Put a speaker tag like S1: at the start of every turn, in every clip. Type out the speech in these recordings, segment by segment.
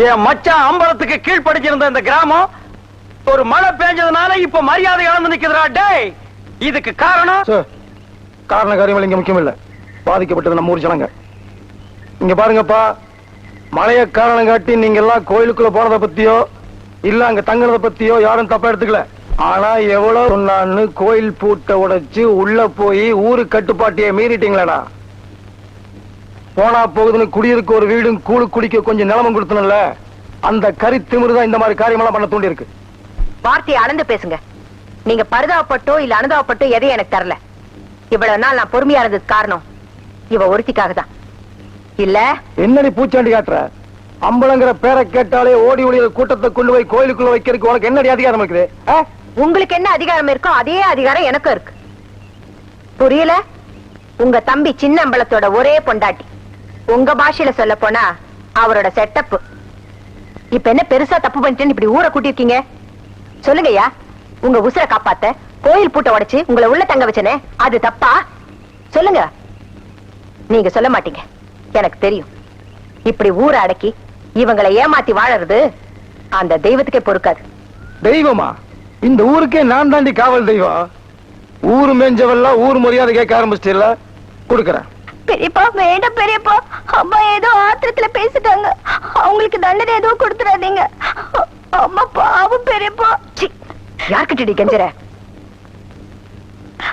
S1: என் மச்சான் அம்பலத்துக்கு கீழ்படிச்சிருந்த இந்த கிராமம் ஒரு மழை பெஞ்சதுனால இப்ப மரியாதை இழந்து நிக்குதுடா. டேய், இதுக்கு காரணம்
S2: காரண காரியங்கள் இங்க முக்கியம் இல்ல. பாதிக்கப்பட்டது நம்ம ஊர் ஜனங்க. இங்க பாருங்கப்பா, மழைய காரணம் காட்டி நீங்க எல்லாம் கோயிலுக்குள்ள போனதை பத்தியோ இல்ல அங்க தங்குறத பத்தியோ யாரும் தப்பா எடுத்துக்கல. ஆனா எவ்வளவு சொன்னான்னு கோயில் பூட்டை உடைச்சு உள்ள போய் ஊரு கட்டுப்பாட்டையே மீறிட்டீங்களா? போனா போகுதுன்னு குடியிருக்க ஒரு வீடும் கூழு குடிக்க கொஞ்சம் நிலமும் கொடுத்தனும்ல, அந்த கறி திமிருதான் இந்த மாதிரி காரியமெல்லாம் பண்ண தூண்டி இருக்கு.
S3: வார்த்தையை அளந்து பேசுங்க. நீங்க பரிதாபப்பட்டோ இல்ல அனுதாபப்பட்டோ எதையும் எனக்கு தரல. இவ்வளவு நாள் நான் பொறுமையா இருந்தது காரணம் இவ ஒருத்திக்காக தான். இல்ல
S2: என்ன நீ பூச்சாண்டி காட்டுற? அம்பலங்கிற பேரை கேட்டாலே ஓடி ஓடி கூட்டத்தை கொண்டு போய் கோயிலுக்குள்ள வைக்கிறதுக்கு உனக்கு என்ன அதிகாரம் இருக்குது?
S3: உங்களுக்கு என்ன அதிகாரம் இருக்கோ அதே அதிகாரம் எனக்கும் இருக்கு. புரியல? உங்க தம்பி சின்ன அம்பலத்தோட ஒரே பொண்டாட்டி. உங்க பாஷையில சொல்ல போனா அவரோட செட்டப். இப்ப என்ன பெருசா தப்பு பண்ணிட்டேன்னு இப்படி ஊரை கூட்டிருக்கீங்க? சொல்லுங்கய்யா, உங்க உசுரை காப்பாத்த கோயில் பூட்டை உடைச்சு உங்களை உள்ள தங்க வச்சனே, அது தப்பா? சொல்லுங்க. நீங்க சொல்ல மாட்டீங்க, எனக்கு தெரியும். இப்படி ஊரை அடக்கி இவங்களை ஏமாத்தி வாழறது அந்த தெய்வத்துக்கே பொறுக்காது.
S2: தெய்வமா? இந்த ஊருக்கே நான் தாண்டி காவல் தெய்வம். ஊரு மேஞ்சவெல்லாம் ஊர் மரியாதை கேட்க ஆரம்பிச்சிட்டீல்ல, கொடுக்கறேன்.
S3: பெரியப்பா வேண்டாம் பெரியப்பா, அம்மா ஏதோ ஆத்திரத்துல பேசிட்டாங்க. அவங்களுக்கு தண்டனை ஏதோ கொடுத்துடாதீங்க. அம்மா பாவம் பெரியப்பா. யார்கிட்ட கெஞ்சற?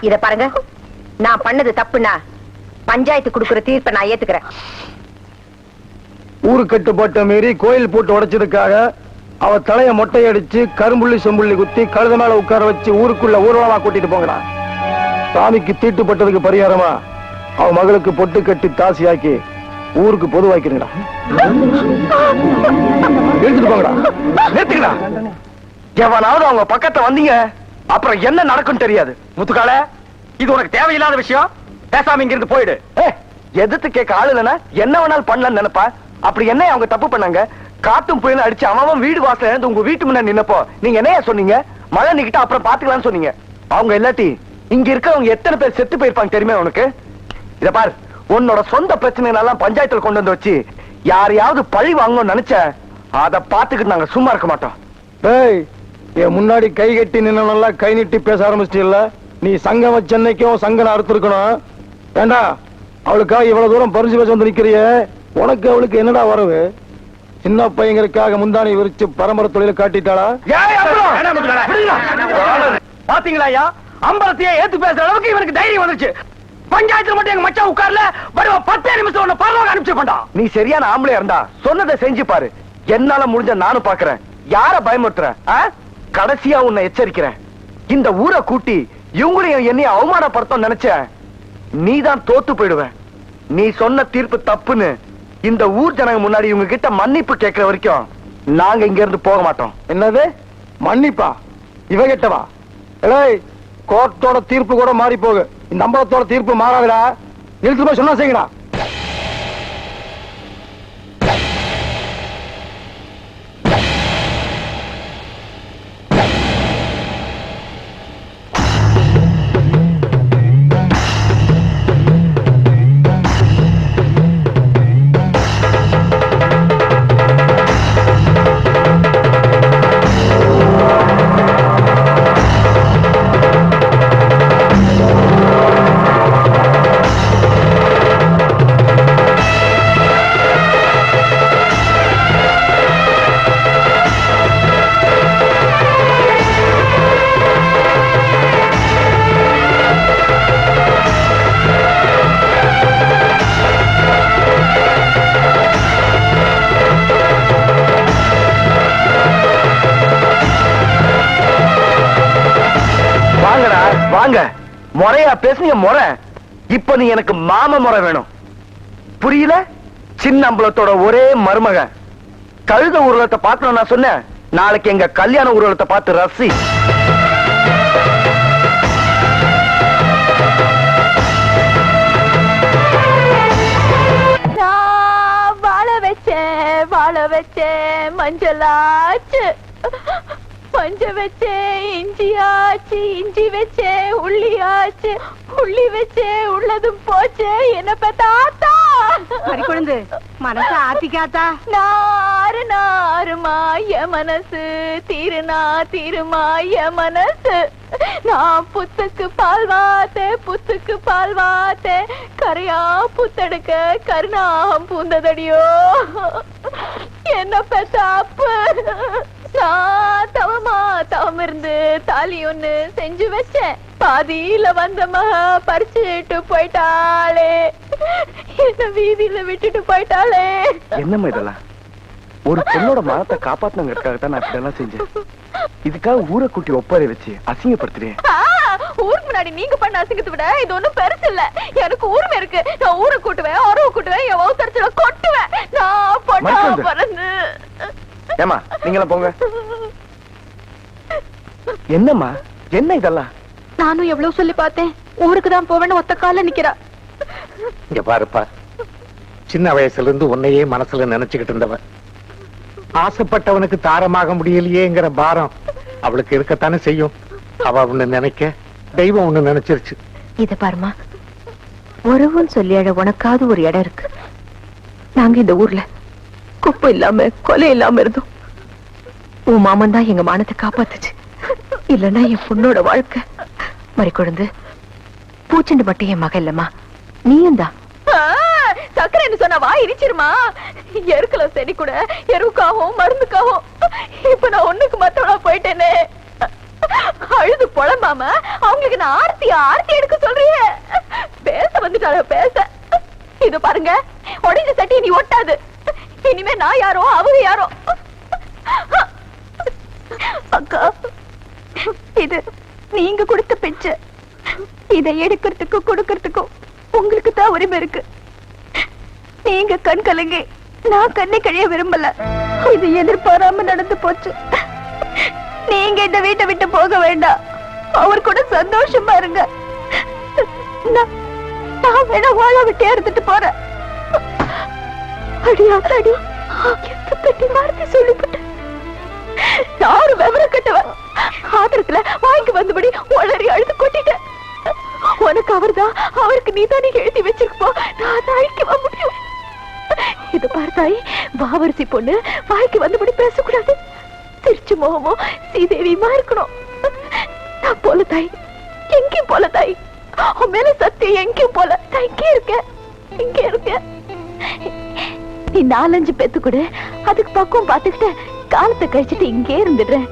S3: இத பாருங்க, நான் பண்ணது தப்புனா பஞ்சாயத்து கொடுக்கிற தீர்ப்பை நான் ஏத்துக்கிறேன்.
S2: ஊரு கட்டுப்பாட்டை மீறி கோயில் போட்டு உடைச்சதுக்காக அவ தலைய மொட்டையடிச்சு கரும்புள்ளி செம்புள்ளி குத்தி கழுத மேல உட்கார வச்சு ஊருக்குள்ள ஊர்வலமா கூட்டிட்டு போங்கடா. சாமிக்கு தீட்டுப்பட்டதுக்கு பரிகாரமா அவ மகளுக்கு பொட்டு கட்டி தாசியாக்கி ஊருக்கு பொதுவாக்கிறீங்களா. எடுத்துட்டு போங்கடா.
S1: நிறுத்துக்கடா. எவனாவது அவங்க பக்கத்தை வந்தீங்க அப்புறம் என்ன நடக்கும் தெரியாது. முத்துக்கால, இது உனக்கு தேவையில்லாத விஷயம். பேசாம இங்க இருந்து போயிடு. எதிர்த்து கேட்க ஆளு இல்லைன்னா என்ன வேணாலும் பண்ணலாம்னு நினைப்பா. அப்படி என்ன அவங்க தப்பு பண்ணாங்க? காத்தும் புயலும் அடிச்சு அவன் வீடு வாசல இருந்து உங்க வீட்டு முன்னாடி நின்னப்போ நீங்க என்ன சொன்னீங்க? மழை நிக்கிட்ட அப்புறம் பாத்துக்கலாம்னு சொன்னீங்க. அவங்க இல்லாட்டி இங்க இருக்கவங்க எத்தனை பேர் செத்து போயிருப்பாங்க தெரியுமா உனக்கு? இத பாரு, உன்னோட சொந்த பிரச்சனைகளெல்லாம் பஞ்சாயத்துல கொண்டு வந்து வச்சு யாரையாவது பழி வாங்கணும்னு நினைச்ச அதை பாத்துக்கிட்டு நாங்க சும்மா இருக்க மாட்டோம்.
S2: ஏய், என் முன்னாடி கை கட்டி நின்னவனெல்லாம் கை நீட்டி பேச ஆரம்பிச்சிட்டீல்ல. நீ சங்கம் வச்சன்னைக்கும் சங்கனை அறுத்திருக்கணும். வேண்டா, அவளுக்காக இவ்வளவு தூரம் பறிஞ்சு பேச வந்து நிக்கிறிய. உனக்கு அவளுக்கு என்னடா வரவு? சின்ன பையங்களுக்காக முந்தானி விரிச்சு பரம்பரை தொழில காட்டிட்டாளா?
S1: பாத்தீங்களா ஐயா, அம்பலத்தையே ஏத்து பேசுற அளவுக்கு இவனுக்கு தைரியம் வந்துச்சு. பஞ்சாயத்துல மட்டும் எங்க மச்சான் உட்கார்ல வருவ 10 நிமிஷம் உன்னை பரவாக அனுப்பிச்சிருப்பா. நீ சரியான ஆம்பளையா இருந்தா சொன்னதை செஞ்சு பாரு. என்னால முடிஞ்ச நானும் பாக்குறேன். யார பயமுறுத்துற? கடைசியா உன்னை எச்சரிக்கிறேன். இந்த ஊரை கூட்டி இவங்களையும் என்னையும் அவமானப்படுத்த நினைச்ச நீதான் தோத்து போயிடுவேன். நீ சொன்ன தீர்ப்பு தப்புன்னு இந்த ஊர் ஜனங்க முன்னாடி இவங்க கிட்ட மன்னிப்பு கேட்கிற வரைக்கும் நாங்க இங்க இருந்து போக மாட்டோம்.
S2: என்னது மன்னிப்பா? இவ கிட்டவா? ஏய், கோர்ட்டோட தீர்ப்பு கூட மாறி போகு, இந்த அம்பலத்தோட தீர்ப்பு மாறாதுடா. நிறுத்து போய் சொன்னா செய்யுங்கடா.
S1: வாங்க, முறையா பேசுங்க. முறை இப்ப நீ எனக்கு மாம முறை வேணும், புரியல? சின்ன அம்பலத்தோட ஒரே மருமக கழுத ஊர்வலத்தை பார்க்கணும் நான் சொன்னேன். நாளைக்கு எங்க கல்யாண ஊர்வலத்தை பார்த்து ரசி.
S3: வாழ வச்சேன் மஞ்சளாச்சு, மஞ்ச வச்சே இஞ்சி ஆச்சு, இஞ்சி வச்சே உள்ளி ஆச்சு, உள்ளி வச்சே உள்ளதும் போச்சு. என்ன தாத்தா குழந்தை மனச ஆத்திக்காத்தா.
S4: நாறு நாறுமா என் மனசு, தீருனா தீருமா என் மனசு. நான் புத்துக்கு பால் வாத்தேன், புத்துக்கு பால் வாத்தேன், கரையா புத்தெடுக்க கருணாம் பூந்ததடியோ என்ன பெத்தாப்பு. நான் தவமா தவம் இருந்து தாலி ஒண்ணு செஞ்சு வச்சேன், பாதியில வந்த மக பறிச்சுட்டு போயிட்டாளே, என்ன வீதியில விட்டுட்டு போயிட்டாளே.
S1: என்னம்மா இதெல்லாம்? ஒரு பொண்ணோட மனத்தை காப்பாத்தணுங்கிறதுக்காகத்தான் நான் இப்படியெல்லாம் செஞ்சேன். இதுக்காக ஊரை கூட்டி ஒப்பாரி வச்சு அசிங்கப்படுத்துறேன்.
S4: ஊருக்கு முன்னாடி நீங்க பண்ண அசிங்கத்தை விட இது ஒண்ணும் பெருசு இல்ல. எனக்கு உரிமை இருக்கு. நான் ஊரை கூட்டுவேன், அரவு கூட்டுவேன், என் வவுத்தரிச்சல கொட்டுவேன். நான் பொண்ணா பிறந்து.
S1: ஏமா நீங்களா போங்க. என்னம்மா என்ன இதெல்லாம்?
S4: நானும் எவ்வளவு சொல்லி பார்த்தேன், ஊருக்கு தான் போவேன்னு ஒத்த கால நிக்கிறா.
S5: இங்க பாருப்பா, சின்ன வயசுல இருந்து உன்னையே மனசுல நினைச்சுக்கிட்டு இருந்தவன், ஆசைப்பட்டவனுக்கு தாரமாக முடியலையேங்கிற பாரம் அவளுக்கு இருக்கத்தானே செய்யும். அவ ஒண்ணு நினைக்க, தெய்வம் ஒண்ணு நினைச்சிருச்சு.
S3: இத பாருமா, உறவுன்னு சொல்லி அழ உனக்காவது ஒரு இடம் இருக்கு. நாங்க இந்த ஊர்ல குப்பை இல்லாம கொலை இல்லாம இருந்தோம். உன் மாமன் தான் எங்க மானத்தை காப்பாத்துச்சு. இல்லன்னா என் பொண்ணோட வாழ்க்கை மறிக்கொழுந்து பூச்செண்டு மட்டும் என் மக இல்லம்மா, நீயும் தான்.
S4: சக்கரைன்னு சொன்னா வா இரிச்சிருமா. எருக்கல செடி கூட எருவுக்காகவும் மருந்துக்காகவும். இப்ப நான் ஒண்ணுக்கு மத்தவளா போயிட்டேனே. அழுது புலம்பாம அவங்களுக்கு நான் ஆர்த்தி ஆர்த்தி எடுக்க சொல்றிய. பேச வந்துட்டாள பேச. இது பாருங்க, உடைஞ்ச சட்டி நீ ஒட்டாது. இனிமே நான் யாரோ அவங்க யாரோ. அக்கா, இது நீங்க கொடுத்த பிச்சை. இதை எடுக்கிறதுக்கும் கொடுக்கறதுக்கும் உங்களுக்கு தான் உரிமை இருக்கு. நீங்க கண் கலங்கி நான் கண்ணை கழிய விரும்பல. இது எதிர்பாராம நடந்து போச்சு. நீங்க இந்த வீட்டை விட்டு போக வேண்டாம். அவர் கூட சந்தோஷமா இருங்க. நான் வேணா வாழ விட்டு எடுத்துட்டு போறேன். அடியாத்தாடி, எந்த பெட்டி வார்த்தை சொல்லிவிட்டேன். யாரும் விவரம் கட்டவன் ஆத்திரத்துல வாங்கி வந்தபடி ஒளறி அழுது கொட்டிட்டேன். உனக்கு அவர்தான், அவருக்கு நீதானே எழுதி வச்சிருப்போ. நான் தான் அழிக்கவா முடியும்? இது பார்த்தாய், பாவரிசி பொண்ணு வாய்க்கு வந்தபடி பேசக்கூடாது. திருச்சி மோகமோ ஸ்ரீதேவியுமா இருக்கணும். நான் போல தாய், எங்கேயும் போல தாய். உன் மேல சத்தியம் எங்கேயும் போல. நான் இங்கே இருக்கேன், இங்கே இருக்கேன். நீ 4-5 பேத்து கூட அதுக்கு பக்கம் பாத்துக்கிட்ட காலத்தை கழிச்சுட்டு இங்கே இருந்துடுறேன்.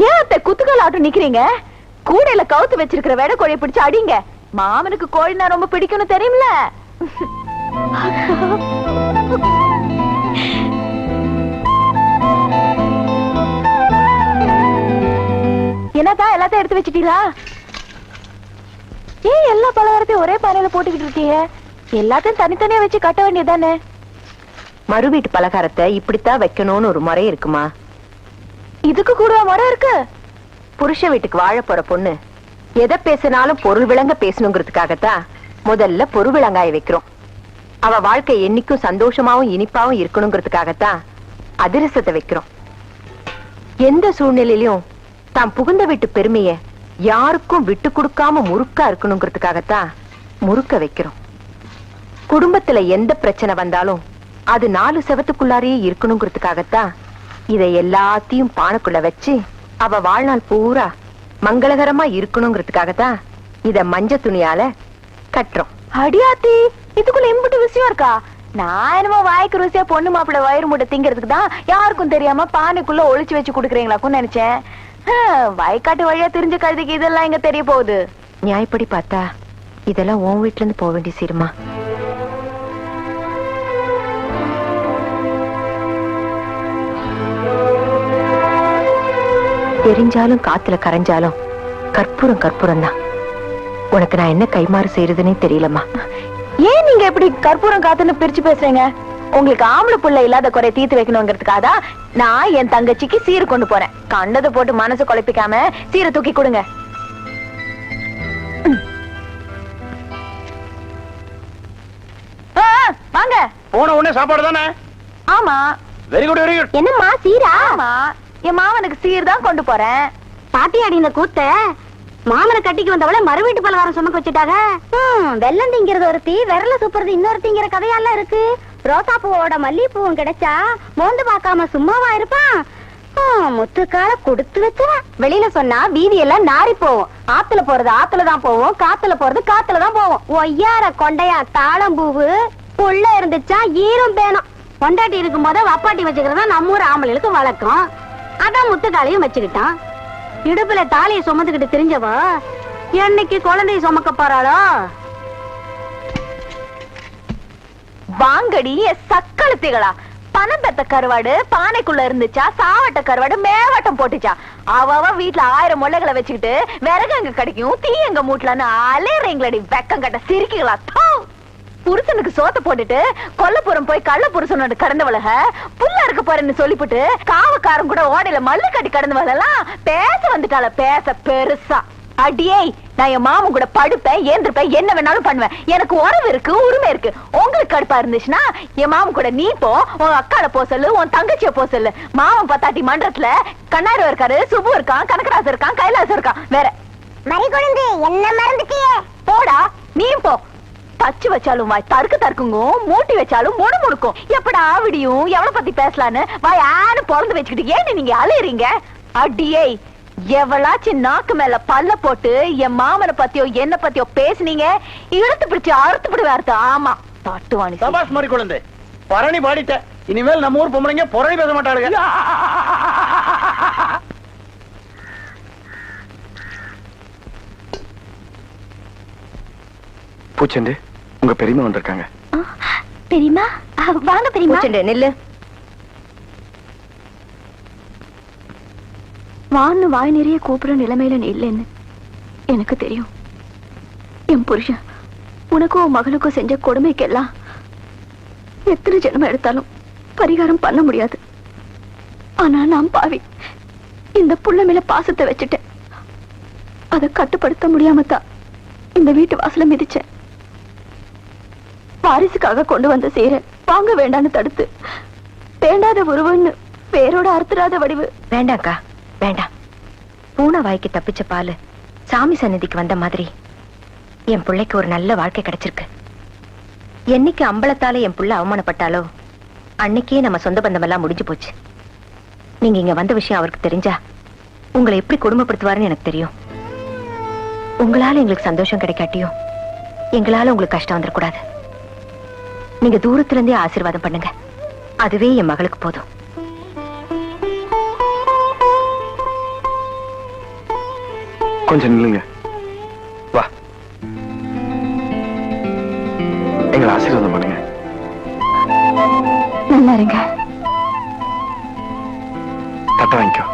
S4: ஏன் அத்தை குத்துக்கால் ஆட்டம் நிக்கிறீங்க? கூடையில கவுத்து வச்சிருக்கிற வேட கோழியை பிடிச்சு அடிங்க. மாமனுக்கு கோழினா ரொம்ப பிடிக்கும்னு தெரியும்ல. என்னதான் எல்லாத்தையும் எடுத்து வச்சிட்டீங்களா? ஏன் எல்லா பலகாரத்தையும் ஒரே பானையில போட்டுக்கிட்டு இருக்கீங்க? எல்லாத்தையும் தனித்தனியா வச்சு கட்ட வேண்டியதானே. மறு வீட்டு பலகாரத்தை இப்படித்தான் வைக்கணும்னு ஒரு முறை இருக்குமா? இதுக்கு கூட முறை இருக்கு. புருஷ வீட்டுக்கு வாழ போற பொண்ணு எதை பேசினாலும் பொருள் விளங்க பேசணுங்கிறதுக்காகத்தான் முதல்ல பொருள் விளங்காய வைக்கிறோம். அவ வாழ்க்கை என்னைக்கும் சந்தோஷமாவும் இனிப்பாவும் இருக்கணுங்கிறதுக்காகத்தான் அதிரசத்தை வைக்கிறோம். எந்த சூழ்நிலையிலும் தான் புகுந்த வீட்டு பெருமைய யாருக்கும் விட்டு கொடுக்காம முறுக்கா இருக்கணுங்கிறதுக்காகத்தான் முறுக்க வைக்கிறோம். குடும்பத்துல எந்த பிரச்சனை வந்தாலும் அது 4 செவத்துக்குள்ளாரையே இருக்கணுங்கிறதுக்காகத்தான் இதை எல்லாத்தையும் பானைக்குள்ள வச்சு அவ வாழ்நாள் பூரா மங்களகரமா இருக்கணுங்கிறதுக்காகத்தான் இத மஞ்ச துணியால கட்டுறோம். அடியாத்தி, இதுக்குள்ள எம்பிட்டு விஷயம் இருக்கா? நான் என்னமோ வாய்க்கு ருசியா பொண்ணு மாப்பிள்ள வயிறு மூட்டை திங்கிறதுக்கு தான் யாருக்கும் தெரியாம பானைக்குள்ள ஒளிச்சு வச்சு குடுக்கறீங்களாக்கும் நினைச்சேன். வயக்காட்டு வழியா தெரிஞ்ச கழுதிக்கு இதெல்லாம் எங்க தெரிய போகுது? நியாயப்படி பார்த்தா இதெல்லாம் உன் வீட்டுல இருந்து போக வேண்டிய சீருமா. தெரிஞ்சாலும் காத்துல கரைஞ்சாலும் கற்பூரம் கற்பூரம் தான். உனக்கு நான் என்ன கைமாறு செய்யறதுன்னே தெரியலம்மா. ஏன் நீங்க எப்படி கற்பூரம் காத்துன்னு பிரிச்சு பேசுறீங்க? உங்களுக்கு ஆம்பளை புள்ள இல்லாத குறை தீர்த்து வைக்கணுங்கிறதுக்காக நான் என் தங்கச்சிக்கு சீரை கொண்டு போறேன். கண்டதை போட்டு மனசு குழப்பிக்காம சீரை தூக்கி கொடுங்க. வாங்க.
S2: போன உடனே சாப்பாடு தானே?
S4: ஆமா.
S2: Very good very good.
S4: என்னம்மா சீரா? ஆமா, என் மாவனுக்கு சீர் தான் கொண்டு போறேன். பாட்டி அடி இந்த கூத்த
S6: மாமனை கட்டிக்கு வந்தவளை மறு வீட்டு பலகாரம் சுமக்க வச்சுட்டாங்க. வெள்ளம் திங்கிறது ஒருத்தி, விரல சூப்பறது இன்னொருத்திங்கிற கதையெல்லாம் இருக்கு. ரோசா பூவோட மல்லிகைப்பூவும் கிடைச்சா மோந்து பார்க்காம சும்மாவா இருப்பான்? முத்துக்கால கொடுத்து வச்சுவான். வெளியில சொன்னா வீதி எல்லாம் நாரி போவோம். ஆத்துல போறது ஆத்துலதான் போவோம், காத்துல போறது காத்துலதான் போவோம். ஒய்யார கொண்டையா தாளம்பூவு புள்ள இருந்துச்சா ஈரும் பேணும். கொண்டாட்டி இருக்கும் போத வப்பாட்டி வச்சுக்கிறதா நம்ம ஊர் ஆம்பளைகளுக்கு வழக்கம். அதான் முத்துக்காலையும் வச்சுக்கிட்டான். இடுப்புல தாலியை சுமந்துக்கிட்டு தெரிஞ்சவ என்னைக்கு குழந்தைய சுமக்க போறாளோ?
S4: வாங்கடி சக்களத்திகளா, பணம் பெத்த கருவாடு பானைக்குள்ள இருந்துச்சா, சாவட்ட கருவாடு மேவாட்டம் போட்டுச்சா. அவ வீட்டுல 1000 முள்ளைகளை வச்சுக்கிட்டு விறகு எங்க கிடைக்கும், தீ எங்க மூட்டலான்னு அலையறீங்களடி வெக்கம் கட்ட சிரிக்குகளா. புருஷனுக்கு சோத்த போட்டுட்டு கொல்லப்புறம் போய் கள்ள புருஷனோட கடந்தவளக புல்ல இருக்க போறேன்னு சொல்லிவிட்டு காவக்காரன் கூட ஓடையில மல்லு கட்டி கடந்தவளெல்லாம் பேச வந்துட்டால. பேச பெருசா அடியே, நான் என் மாமன் கூட படுப்பேன், ஏந்திருப்பேன், என்ன வேணாலும் பண்ணுவேன். எனக்கு உறவு இருக்கு, உரிமை இருக்கு. உங்களுக்கு கடுப்பா இருந்துச்சுன்னா என் மாமன் கூட நீ போ, உன் அக்கால போ சொல்லு, உன் தங்கச்சிய போ சொல்லு. மாமன் பத்தாட்டி மன்றத்துல கண்ணாரு இருக்காரு, சுபு இருக்கான், கனகராசு இருக்கான், கைலாசம் இருக்கான். வேற
S6: மறி கொழுந்து என்ன மறந்துட்டியே?
S4: போடா நீ போ. தச்சு வச்சாலும் வாய் தருக்கு தற்குங்கும், மூட்டி வச்சாலும் முணு முணுக்கும். எப்படா விடியும், எவ்வளவு பத்தி பேசலான்னு வாய் ஆனு பொழந்து வச்சுக்கிட்டு ஏன்னு நீங்க அலையறீங்க? அடியே, எவளாச்சும் நாக்கு மேல பல்ல போட்டு என் மாமனை பத்தியோ என்ன பத்தியோ பேசுனீங்க, இழுத்து பிடிச்சு அறுத்து விடுவார்த்த. ஆமா தட்டுவாணி.
S2: சபாஷ் மாதிரி குழந்தை, பரணி பாடிட்ட. இனிமேல் நம்ம ஊர் பொம்பளைங்க புரணி பேச மாட்டாளுங்க.
S1: பூச்செண்டு, உங்க பெரியம்மா வந்திருக்காங்க.
S6: தெரியுமா? வாங்க தெரியுமா?
S3: நெல்லு
S4: வான்னு வாய் நிறைய கூப்பிடுற நிலைமையில நீ இல்லைன்னு எனக்கு தெரியும். என் புருஷன் உனக்கும் உன் மகளுக்கும் செஞ்ச கொடுமைக்கெல்லாம் எத்தனை ஜென்மம் எடுத்தாலும் பரிகாரம் பண்ண முடியாது. ஆனா நான் பாவி இந்த புள்ள மேல பாசத்தை வச்சுட்டேன். அதை கட்டுப்படுத்த முடியாம தான் இந்த வீட்டு வாசல மிதிச்சேன். வாரிசுக்காக கொண்டு வந்த சேர வாங்க வேண்டான்னு தடுத்து, வேண்டாத உருவன்னு பேரோட அறுத்துறாத வடிவு.
S3: வேண்டாக்கா வேண்டாம். பூனை வாய்க்கு தப்பிச்ச பாலு சாமி சந்நிதிக்கு வந்த மாதிரி என் பிள்ளைக்கு ஒரு நல்ல வாழ்க்கை கிடைச்சிருக்கு. என்னைக்கு அம்பலத்தால என் புள்ள அவமானப்பட்டாலோ அன்னைக்கே நம்ம சொந்த பந்தம் எல்லாம் முடிஞ்சு போச்சு. நீங்க இங்க வந்த விஷயம் அவருக்கு தெரிஞ்சா உங்களை எப்படி குடும்பப்படுத்துவாருன்னு எனக்கு தெரியும். உங்களால எங்களுக்கு சந்தோஷம் கிடைக்காட்டியும் எங்களால உங்களுக்கு கஷ்டம் வந்துடக்கூடாது. நீங்க தூரத்துல இருந்தே ஆசீர்வாதம் பண்ணுங்க, அதுவே என் மகளுக்கு போதும்.
S1: கொஞ்சம் நில்லுங்க. வா, எங்களை ஆசீர்வாதம் பண்ணுங்க.
S4: நல்லா இருங்க.
S1: தட்ட வாங்கிக்கோ.